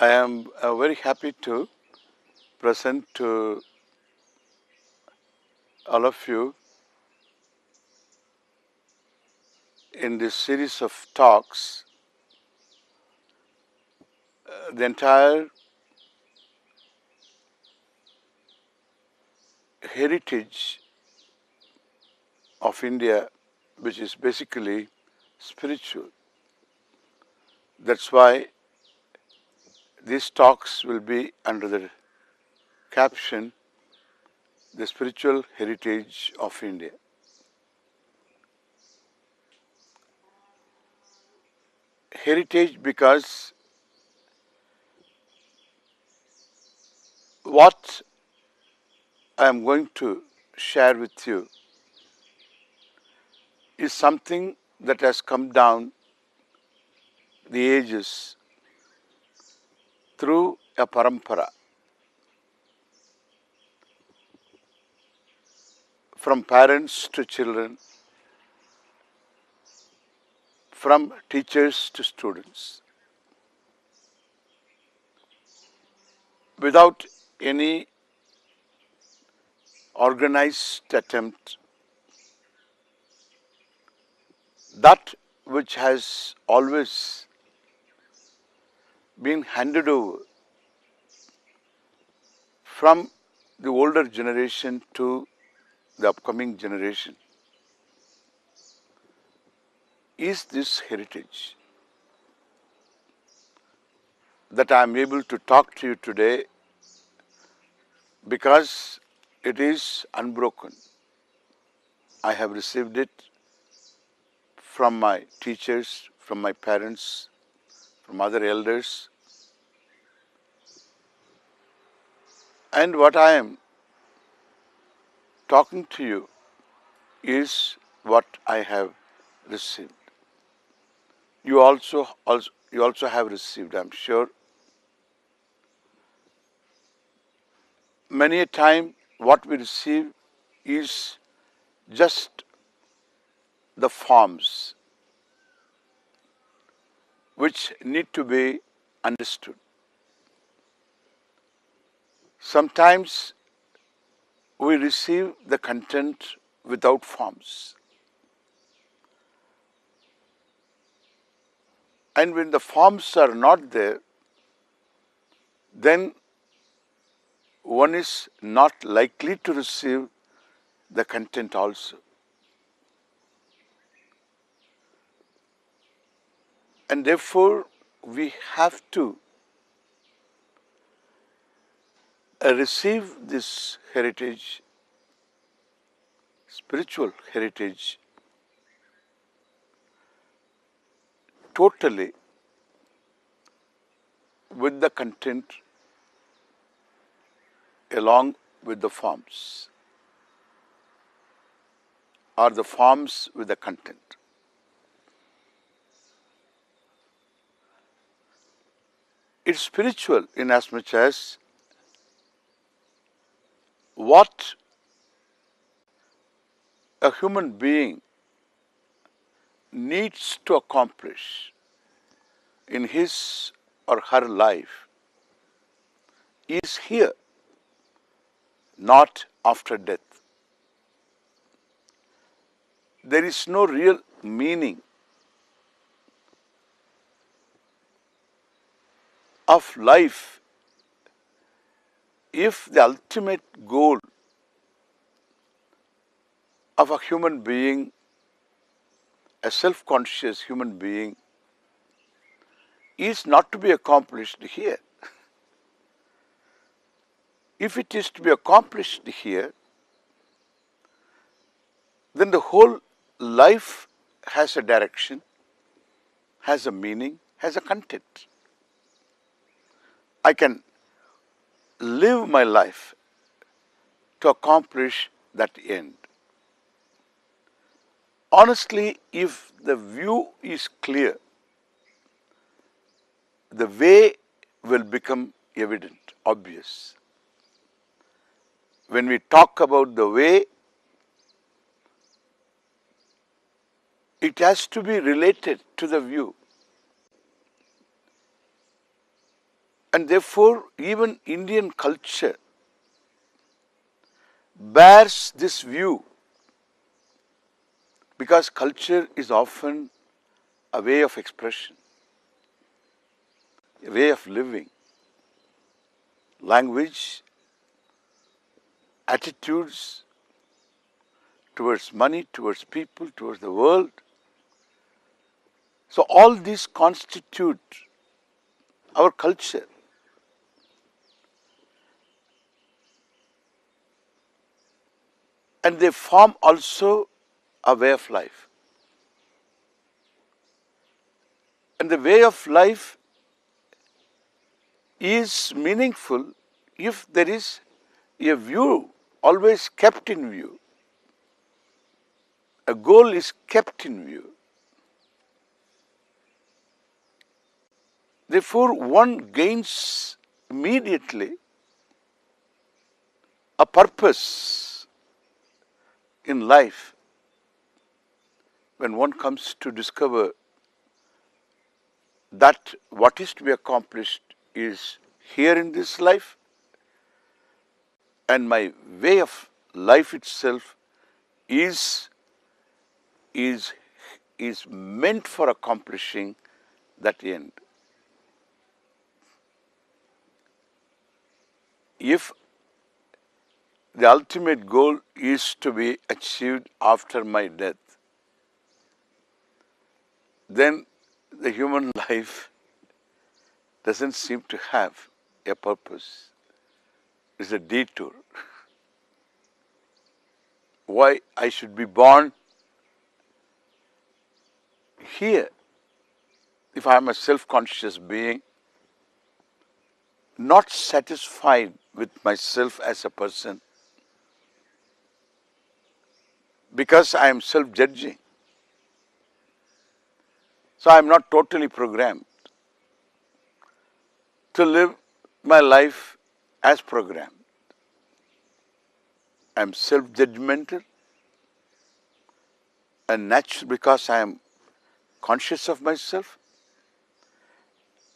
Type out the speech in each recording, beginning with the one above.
I am very happy to present to all of you in this series of talks the entire heritage of India, which is basically spiritual. That's why these talks will be under the caption, The Spiritual Heritage of India. Heritage because what I am going to share with you is something that has come down the ages through a parampara, from parents to children, from teachers to students, without any organized attempt. That which has always been handed over from the older generation to the upcoming generation is this heritage that I am able to talk to you today because it is unbroken. I have received it from my teachers, from my parents, from other elders, and what I am talking to you is what I have received. You also have received, I'm sure. Many a time what we receive is just the forms which need to be understood. Sometimes we receive the content without forms. And when the forms are not there, then one is not likely to receive the content also. And therefore, we have to receive this heritage, spiritual heritage, totally with the content along with the forms, or the forms with the content. It's spiritual in as much as what a human being needs to accomplish in his or her life is here, not after death. There is no real meaning of life if the ultimate goal of a human being, a self-conscious human being, is not to be accomplished here. If it is to be accomplished here, then the whole life has a direction, has a meaning, has a content. I can live my life to accomplish that end. Honestly, if the view is clear, the way will become evident, obvious. When we talk about the way, it has to be related to the view. And therefore, even Indian culture bears this view, because culture is often a way of expression, a way of living, language, attitudes towards money, towards people, towards the world. So all these constitute our culture. And they form also a way of life. And the way of life is meaningful if there is a view always kept in view. A goal is kept in view. Therefore, one gains immediately a purpose in life when one comes to discover that what is to be accomplished is here in this life, and my way of life itself is meant for accomplishing that end. If the ultimate goal is to be achieved after my death, then the human life doesn't seem to have a purpose. It's a detour. Why I should be born here if I am a self-conscious being, not satisfied with myself as a person, because I am self-judging. So I am not totally programmed to live my life as programmed. I am self-judgmental and natural because I am conscious of myself,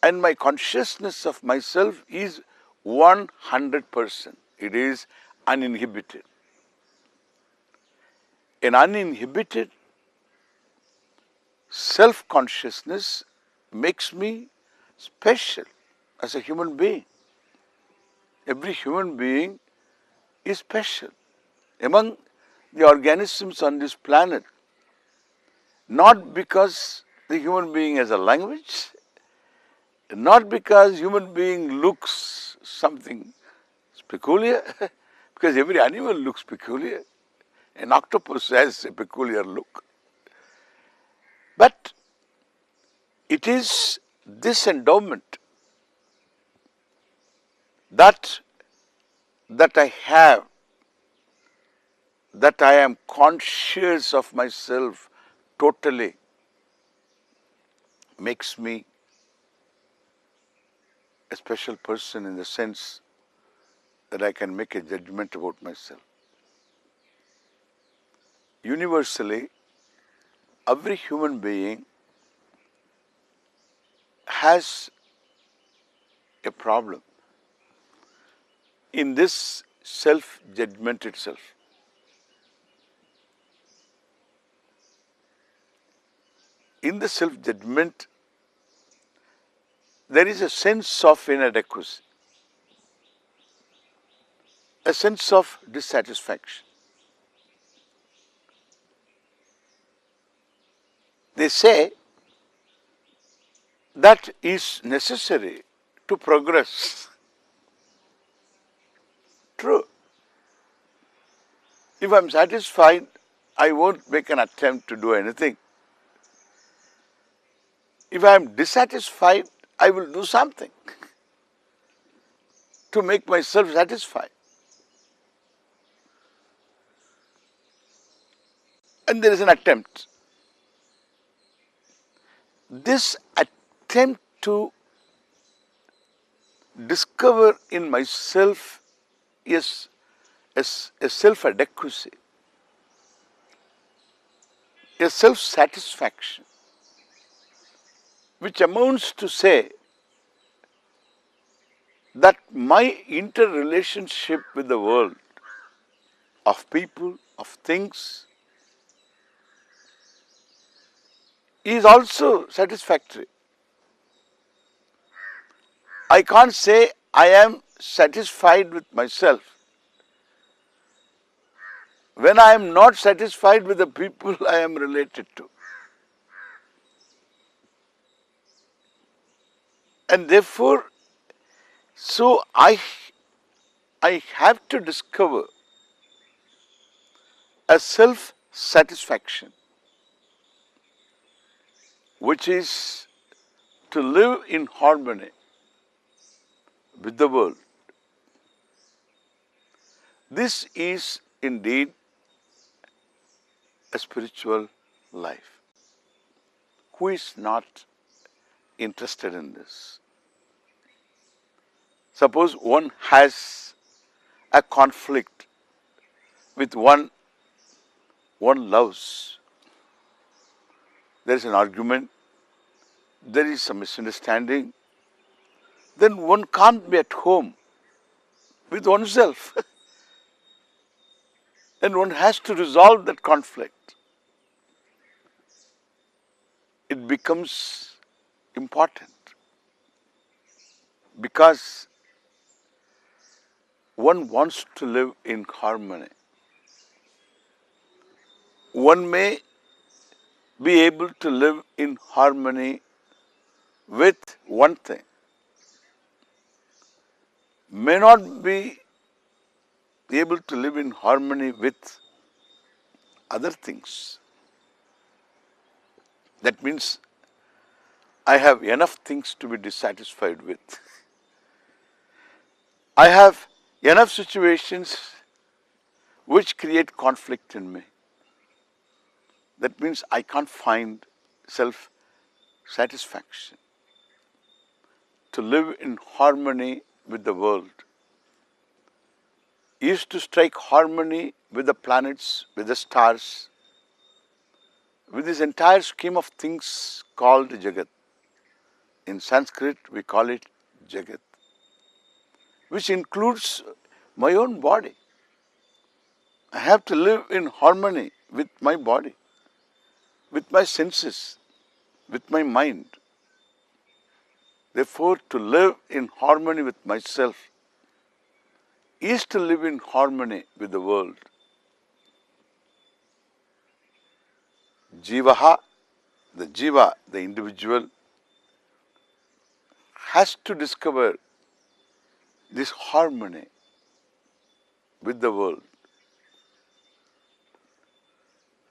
and my consciousness of myself is 100%. It is uninhibited. An uninhibited self-consciousness makes me special as a human being. Every human being is special among the organisms on this planet, not because the human being has a language, not because human being looks something peculiar, because every animal looks peculiar. An octopus has a peculiar look. But it is this endowment that I have, that I am conscious of myself totally, makes me a special person in the sense that I can make a judgment about myself. Universally, every human being has a problem in this self-judgment itself. In the self-judgment, there is a sense of inadequacy, a sense of dissatisfaction. They say that is necessary to progress. True. If I am satisfied, I won't make an attempt to do anything. If I am dissatisfied, I will do something to make myself satisfied. And there is an attempt. This attempt to discover in myself is a self-adequacy, a self-satisfaction, which amounts to say that my interrelationship with the world, of people, of things, is also satisfactory. I can't say I am satisfied with myself when I am not satisfied with the people I am related to. And therefore, so I have to discover a self-satisfaction, which is to live in harmony with the world. This is indeed a spiritual life. Who is not interested in this? Suppose one has a conflict with one loves. There is an argument, there is some misunderstanding, then one can't be at home with oneself. And one has to resolve that conflict. It becomes important because one wants to live in harmony. One may be able to live in harmony with one thing, may not be able to live in harmony with other things. That means I have enough things to be dissatisfied with. I have enough situations which create conflict in me. That means I can't find self-satisfaction. To live in harmony with the world is to strike harmony with the planets, with the stars, with this entire scheme of things called Jagat. In Sanskrit, we call it Jagat, which includes my own body. I have to live in harmony with my body, with my senses, with my mind. Therefore, to live in harmony with myself is to live in harmony with the world. Jivaha, the jiva, the individual, has to discover this harmony with the world.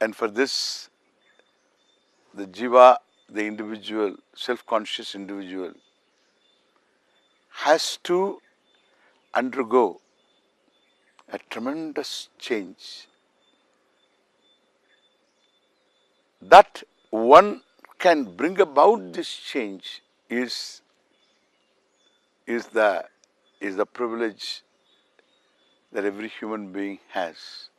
And for this, the jiva, the individual, self-conscious individual, has to undergo a tremendous change. That one can bring about this change is the privilege that every human being has.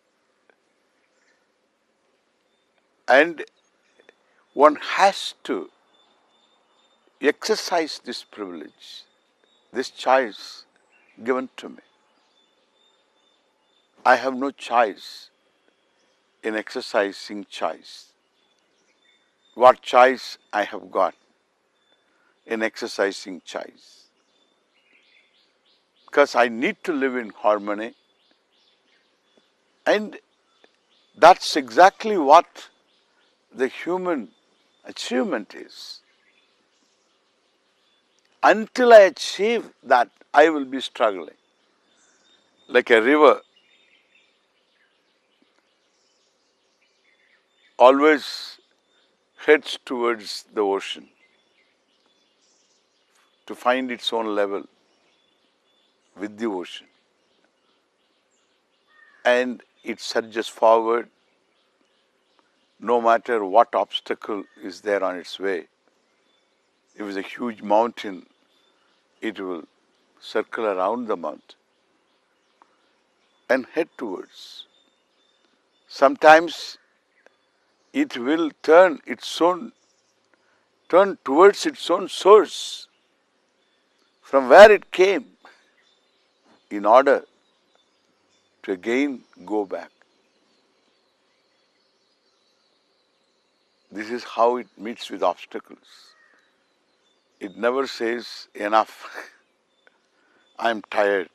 And one has to exercise this privilege, this choice given to me. I have no choice in exercising choice. What choice I have got in exercising choice? Because I need to live in harmony, and that's exactly what the human achievement is. Until I achieve that, I will be struggling. Like a river always heads towards the ocean to find its own level with the ocean. And it surges forward no matter what obstacle is there on its way. If it's a huge mountain, it will circle around the mountain and head towards. Sometimes it will turn towards its own source from where it came. in order to again go back. This is how it meets with obstacles. It never says enough. I am tired.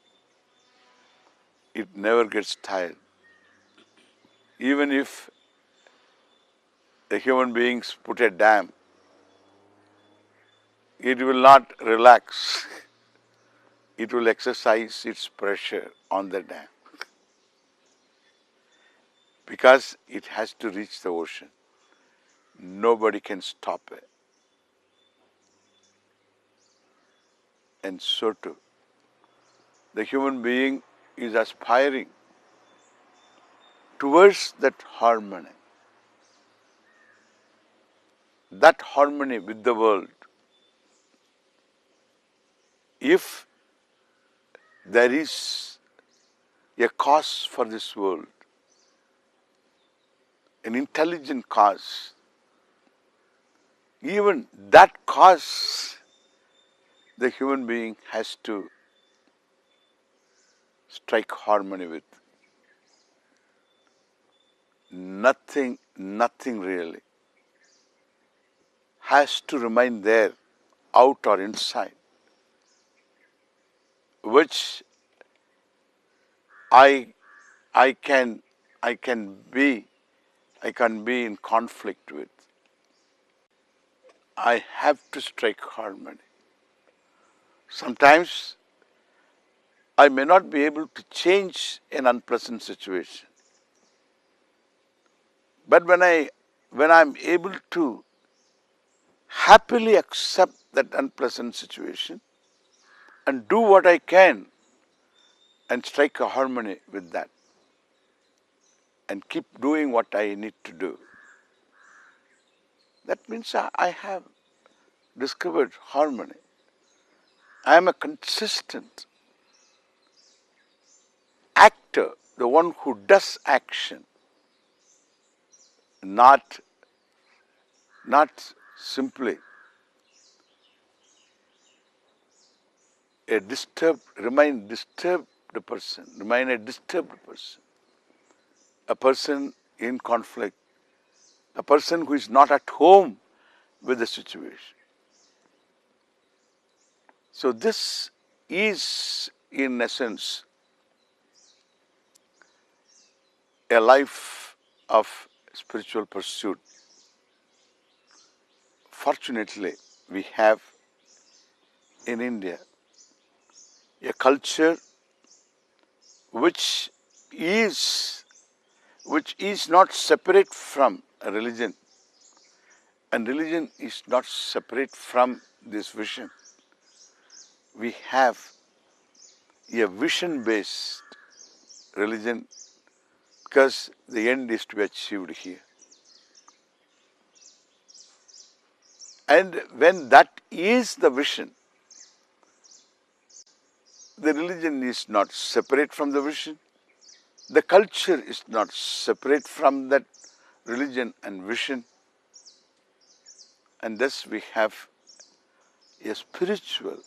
It never gets tired. Even if the human beings put a dam, it will not relax. It will exercise its pressure on the dam because it has to reach the ocean. Nobody can stop it. And so too, the human being is aspiring towards that harmony with the world. If there is a cause for this world, an intelligent cause, even that cause the human being has to strike harmony with. Nothing really has to remain there, out or inside, which I can be in conflict with. I have to strike harmony. Sometimes I may not be able to change an unpleasant situation. But when I'm able to happily accept that unpleasant situation and do what I can and strike a harmony with that and keep doing what I need to do, that means I have discovered harmony. I am a consistent actor, the one who does action, not simply remain a disturbed person, a person in conflict, a person who is not at home with the situation. So this is, in essence, a life of spiritual pursuit. Fortunately, we have in India a culture which is not separate from a religion, and religion is not separate from this vision. We have a vision-based religion because the end is to be achieved here. And when that is the vision, the religion is not separate from the vision. The culture is not separate from that religion and vision. And thus we have a spiritual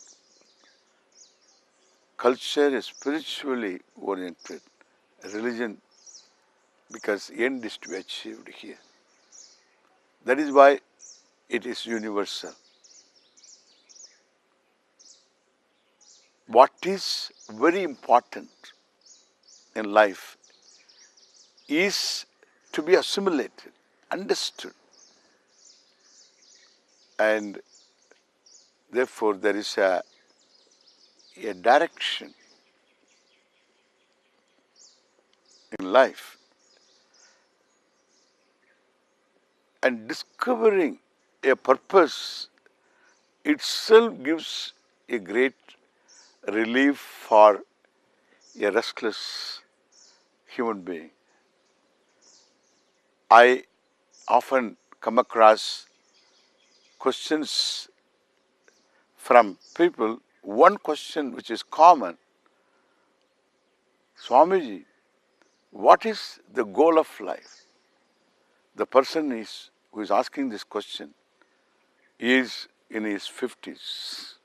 culture, a spiritually oriented religion, because the end is to be achieved here. That is why it is universal. What is very important in life is to be assimilated, understood. And therefore there is a direction in life. And discovering a purpose itself gives a great relief for a restless human being. I often come across questions from people. One question which is common: Swamiji, what is the goal of life? The person who is asking this question is in his 50s.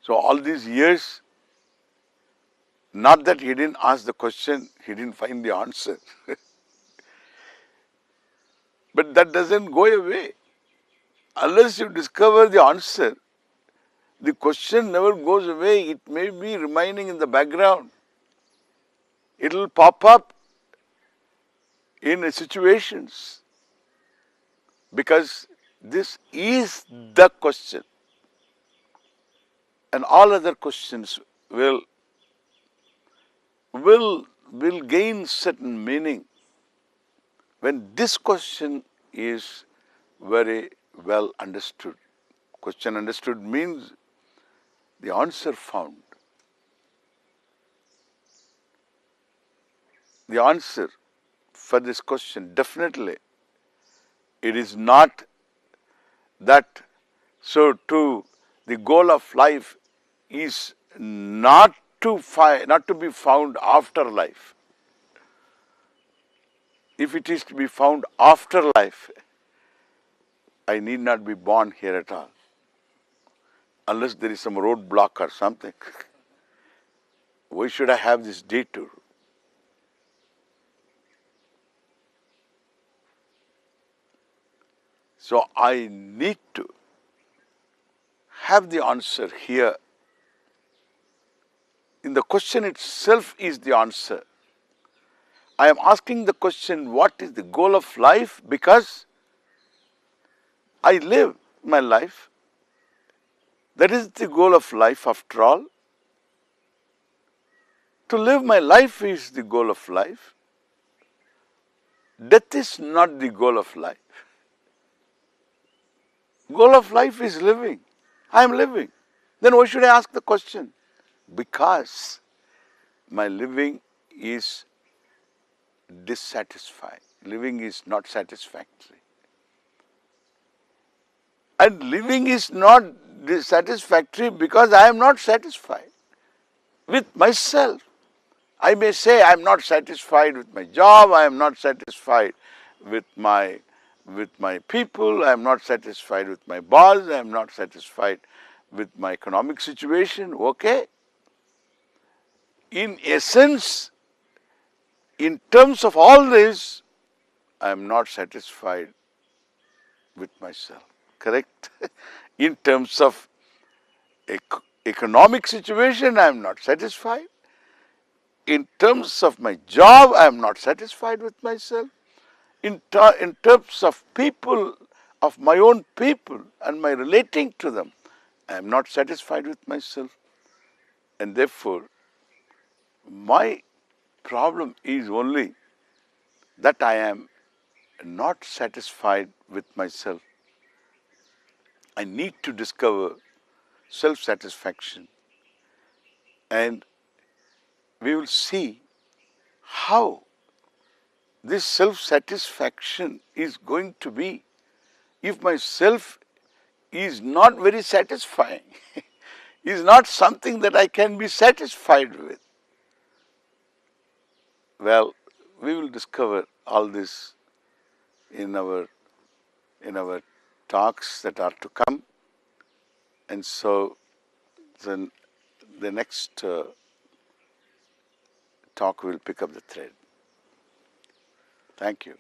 So all these years, not that he didn't ask the question, he didn't find the answer. But that doesn't go away. Unless you discover the answer, the question never goes away. It may be remaining in the background. It will pop up in situations because this is the question. And all other questions will gain certain meaning when this question is very well understood. Question understood means the answer found. The answer for this question, definitely, it is not that, so to the goal of life is not to be found after life. If it is to be found after life, I need not be born here at all, unless there is some roadblock or something. Why should I have this detour? So I need to have the answer here. In the question itself is the answer. I am asking the question, what is the goal of life? Because I live my life. That is the goal of life after all. To live my life is the goal of life. Death is not the goal of life. Goal of life is living. I am living. Then why should I ask the question? Because my living is dissatisfied. Living is not satisfactory. And living is not satisfactory because I am not satisfied with myself. I may say I am not satisfied with my job, I am not satisfied with my people, I am not satisfied with my boss, I am not satisfied with my economic situation, okay? In essence, in terms of all this, I am not satisfied with myself, correct? In terms of economic situation, I am not satisfied. In terms of my job, I am not satisfied with myself. In terms of people, of my own people and my relating to them, I am not satisfied with myself. And therefore, my problem is only that I am not satisfied with myself. I need to discover self-satisfaction, and we will see how this self-satisfaction is going to be if my self is not very satisfying, is not something that I can be satisfied with. Well, we will discover all this in our talks that are to come, and so then the next talk will pick up the thread. Thank you.